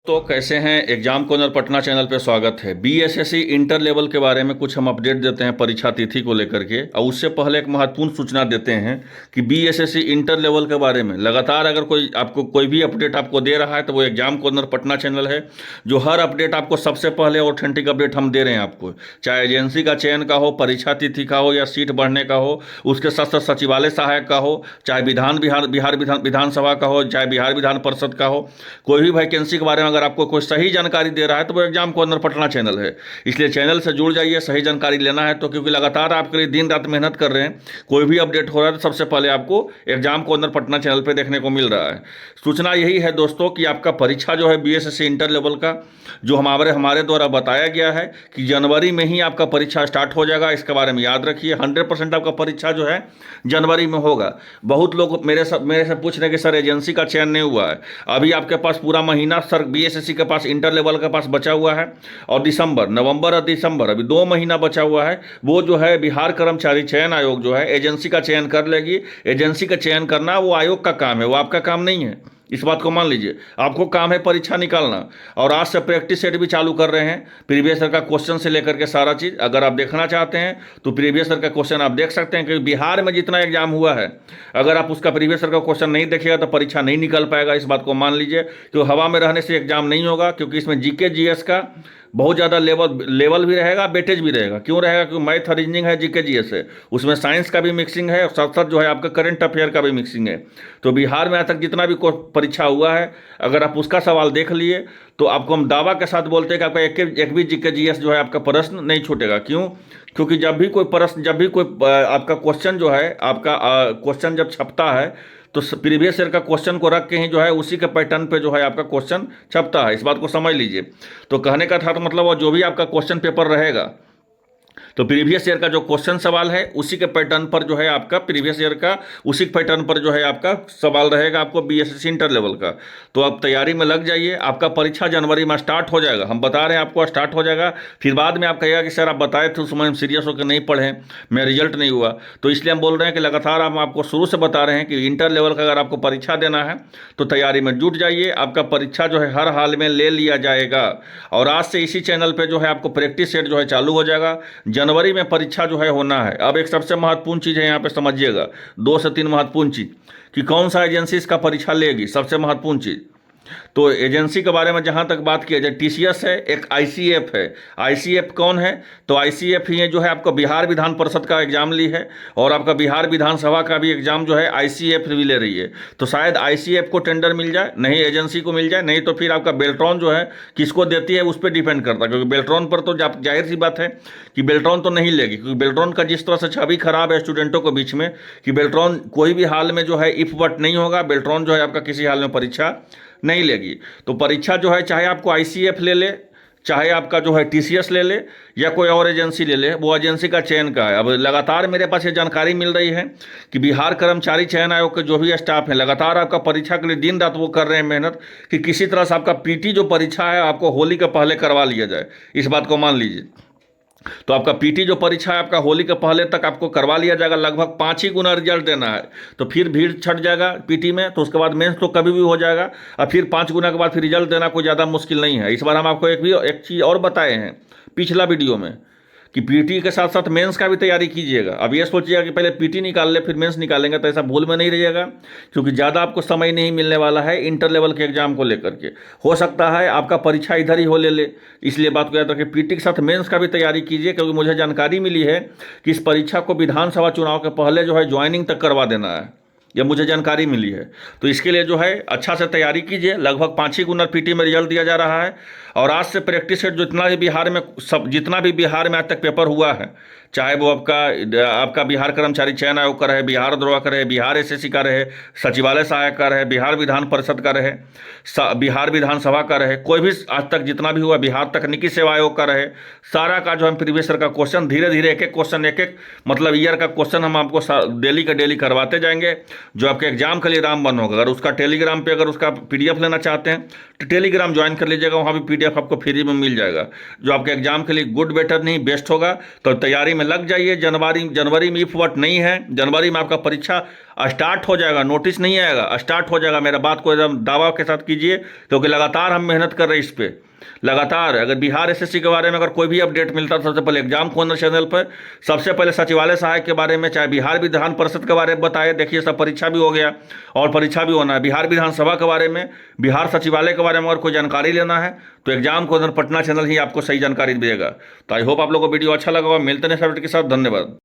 तो कैसे हैं। एग्जाम कॉर्नर पटना चैनल पे स्वागत है। बीएसएससी इंटर लेवल के बारे में कुछ हम अपडेट देते हैं परीक्षा तिथि को लेकर के, और उससे पहले एक महत्वपूर्ण सूचना देते हैं कि बीएसएससी इंटर लेवल के बारे में लगातार अगर कोई भी अपडेट आपको दे रहा है तो वो एग्जाम कॉर्नर पटना चैनल है, जो हर अपडेट आपको सबसे पहले ऑथेंटिक अपडेट हम दे रहे हैं आपको, चाहे एजेंसी का चयन का हो, परीक्षा तिथि का हो, या सीट बढ़ने का हो, उसके साथ साथ सचिवालय सहायक का हो, चाहे विधानसभा का हो, चाहे बिहार विधान परिषद का हो, कोई भी वैकेंसी के बारे में अगर आपको कोई सही जानकारी दे रहा है तो वो एग्जाम कॉर्नर पटना चैनल है। इसलिए चैनल से जुड़ जाइए, सही जानकारी लेना है तो, क्योंकि लगातार आपके लिए दिन रात मेहनत कर रहे हैं। कोई भी अपडेट हो रहा है तो सबसे पहले आपको एग्जाम कॉर्नर पटना चैनल पे देखने को मिल रहा है। सूचना यही है दोस्तों कि आपका परीक्षा जो है बीएसएससी इंटर लेवल का, जो हमारे द्वारा बताया गया है कि जनवरी में ही आपका परीक्षा स्टार्ट हो जाएगा। इसके बारे में याद रखिए, 100% आपका परीक्षा जो है जनवरी में होगा। बहुत लोग मेरे से पूछ रहे हैं कि सर एजेंसी का चयन नहीं हुआ है। अभी आपके पास पूरा महीना सर बीएसएससी के पास इंटर लेवल के पास बचा हुआ है, और नवंबर और दिसंबर अभी 2 महीना बचा हुआ है। वो जो है बिहार कर्मचारी चयन आयोग जो है एजेंसी का चयन कर लेगी। एजेंसी का चयन करना वो आयोग का काम है, वो आपका काम नहीं है। इस बात को मान लीजिए, आपको काम है परीक्षा निकालना। और आज से प्रैक्टिस सेट भी चालू कर रहे हैं, प्रीवियस ईयर का क्वेश्चन से लेकर के सारा चीज़ अगर आप देखना चाहते हैं तो प्रीवियस ईयर का क्वेश्चन आप देख सकते हैं। क्योंकि बिहार में जितना एग्जाम हुआ है, अगर आप उसका प्रीवियस ईयर का क्वेश्चन नहीं देखिएगा तो परीक्षा नहीं निकल पाएगा। इस बात को मान लीजिए, तो हवा में रहने से एग्जाम नहीं होगा, क्योंकि इसमें जीके जीएस का बहुत ज़्यादा लेवल भी रहेगा, वेटेज भी रहेगा। क्यों रहेगा? क्योंकि मैथ रीजनिंग है, जीके जीएस है, उसमें साइंस का भी मिक्सिंग है, और साथ साथ जो है आपका करंट अफेयर का भी मिक्सिंग है। तो बिहार में आज तक जितना भी परीक्षा हुआ है, अगर आप उसका सवाल देख लिए तो आपको हम दावा के साथ बोलते हैं कि आपका एक भी जीके जीएस जो है आपका प्रश्न नहीं छूटेगा। क्यों? क्योंकि जब भी कोई आपका क्वेश्चन जो है, आपका क्वेश्चन जब छपता है तो प्रीवियस ईयर का क्वेश्चन को रख के ही जो है उसी के पैटर्न पे जो है आपका क्वेश्चन छपता है। इस बात को समझ लीजिए। तो कहने का था तो मतलब वो जो भी आपका क्वेश्चन पेपर रहेगा, तो प्रीवियस ईयर का जो क्वेश्चन सवाल है उसी के पैटर्न पर जो है आपका प्रीवियस ईयर का, उसी पैटर्न पर जो है आपका सवाल रहेगा आपको बीएसएससी इंटर लेवल का। तो आप तैयारी में लग जाइए। आपका परीक्षा जनवरी में स्टार्ट हो जाएगा, हम बता रहे हैं आपको स्टार्ट हो जाएगा। फिर बाद में आप कहिएगा कि सर आप बताए थे उस समय हम सीरियस होकर नहीं पढ़े, मेरा रिजल्ट नहीं हुआ। तो इसलिए हम बोल रहे हैं कि लगातार हम आपको शुरू से बता रहे हैं कि इंटर लेवल का अगर आपको परीक्षा देना है तो तैयारी में जुट जाइए। आपका परीक्षा जो है हर हाल में ले लिया जाएगा। और आज से इसी चैनल पर जो है आपको प्रैक्टिस सेट जो है चालू हो जाएगा। जनवरी में परीक्षा जो है होना है। अब एक सबसे महत्वपूर्ण चीज़ है यहाँ पे समझिएगा, 2 से 3 महत्वपूर्ण चीज़ कि कौन सा एजेंसी इसका परीक्षा लेगी। सबसे महत्वपूर्ण चीज़ तो एजेंसी के बारे में जहाँ तक बात किया जाए, टीसीएस है, एक आईसीएफ है। आईसीएफ कौन है? तो आईसीएफ ही जो है आपका बिहार विधान परिषद का एग्जाम ली है, और आपका बिहार विधानसभा का भी एग्जाम जो है आईसीएफ भी ले रही है। तो शायद आईसीएफ को टेंडर मिल जाए, नहीं एजेंसी को मिल जाए, नहीं तो फिर आपका बेल्ट्रॉन जो है किसको देती है उस पर डिपेंड करता है। क्योंकि बेल्ट्रॉन पर तो जाहिर सी बात है कि बेल्ट्रॉन तो नहीं लेगी, क्योंकि बेल्ट्रॉन का जिस तरह से छवि खराब है स्टूडेंटों के बीच में कि बेल्ट्रॉन कोई भी हाल में जो है इफ बट नहीं होगा। बेल्ट्रॉन जो है आपका किसी हाल में परीक्षा नहीं लेगी। तो परीक्षा जो है चाहे आपको आईसीएफ ले ले, चाहे आपका जो है टीसीएस ले ले, या कोई और एजेंसी ले ले, वो एजेंसी का चयन का है। अब लगातार मेरे पास ये जानकारी मिल रही है कि बिहार कर्मचारी चयन आयोग के जो भी स्टाफ है लगातार आपका परीक्षा के लिए दिन रात वो कर रहे हैं मेहनत कि किसी तरह से आपका पीटी जो परीक्षा है आपको होली के पहले करवा लिया जाए। इस बात को मान लीजिए। तो आपका पीटी जो परीक्षा है आपका होली के पहले तक आपको करवा लिया जाएगा। लगभग 5 ही गुना रिजल्ट देना है, तो फिर भीड़ छट जाएगा पीटी में। तो उसके बाद मेंस तो कभी भी हो जाएगा, और फिर 5 गुना के बाद फिर रिजल्ट देना कोई ज़्यादा मुश्किल नहीं है। इस बार हम आपको एक चीज़ और बताए हैं पिछला वीडियो में कि पीटी के साथ साथ मेंस का भी तैयारी कीजिएगा। अब ये सोचिएगा कि पहले पीटी निकाल ले फिर मेंस निकालेंगे, तो ऐसा भूल में नहीं रहिएगा, क्योंकि ज़्यादा आपको समय नहीं मिलने वाला है इंटर लेवल के एग्जाम को लेकर के। हो सकता है आपका परीक्षा इधर ही हो ले, इसलिए बात को याद रखिए। पीटी के साथ मेंस का भी तैयारी कीजिए, क्योंकि मुझे जानकारी मिली है कि इस परीक्षा को विधानसभा चुनाव के पहले जो है ज्वाइनिंग तक करवा देना है, यह मुझे जानकारी मिली है। तो इसके लिए जो है अच्छा से तैयारी कीजिए। लगभग 5 ही गुना पीटी में रिजल्ट दिया जा रहा है। और आज से प्रैक्टिस सेट जितना भी बिहार में आज तक पेपर हुआ है, चाहे वो आपका बिहार कर्मचारी चयन आयोग का रहे, बिहार दरोगा का रहे, बिहार एसएससी का रहे, सचिवालय सहायक का रहे, बिहार विधान परिषद का रहे, बिहार विधानसभा का रहे, कोई भी आज तक जितना भी हुआ, बिहार तकनीकी सेवा आयोग का रहे, सारा का जो हम प्रीवियस ईयर का क्वेश्चन धीरे धीरे एक क्वेश्चन मतलब ईयर का क्वेश्चन हम आपको डेली का डेली करवाते जाएंगे, जो आपके एग्जाम के लिए रामबन होगा। अगर उसका टेलीग्राम पे अगर उसका पीडीएफ लेना चाहते हैं तो टेलीग्राम ज्वाइन कर लीजिएगा, वहाँ भी पीडीएफ आपको फ्री में मिल जाएगा, जो आपके एग्जाम के लिए गुड बेटर नहीं बेस्ट होगा। तो तैयारी में लग जाइए। जनवरी में इफ वट नहीं है, जनवरी में आपका परीक्षा स्टार्ट हो जाएगा, नोटिस नहीं आएगा, स्टार्ट हो जाएगा। मेरा बात को एकदम दावा के साथ कीजिए, क्योंकि लगातार हम मेहनत कर रहे हैं इस पे। लगातार अगर बिहार एसएससी के बारे में अगर कोई भी अपडेट मिलता है, सबसे पहले एग्जाम कॉर्नर चैनल पर, सबसे पहले सचिवालय सहायक के बारे में, चाहे बिहार विधान परिषद के बारे में बताए। देखिए सब परीक्षा भी हो गया और परीक्षा भी होना है। बिहार विधानसभा के बारे में, बिहार सचिवालय के बारे में अगर कोई जानकारी लेना है तो एग्जाम कॉर्नर पटना चैनल ही आपको सही जानकारी देगा। तो आई होप आप लोगों को वीडियो अच्छा लगा होगा। मिलते हैं अपडेट के साथ। धन्यवाद।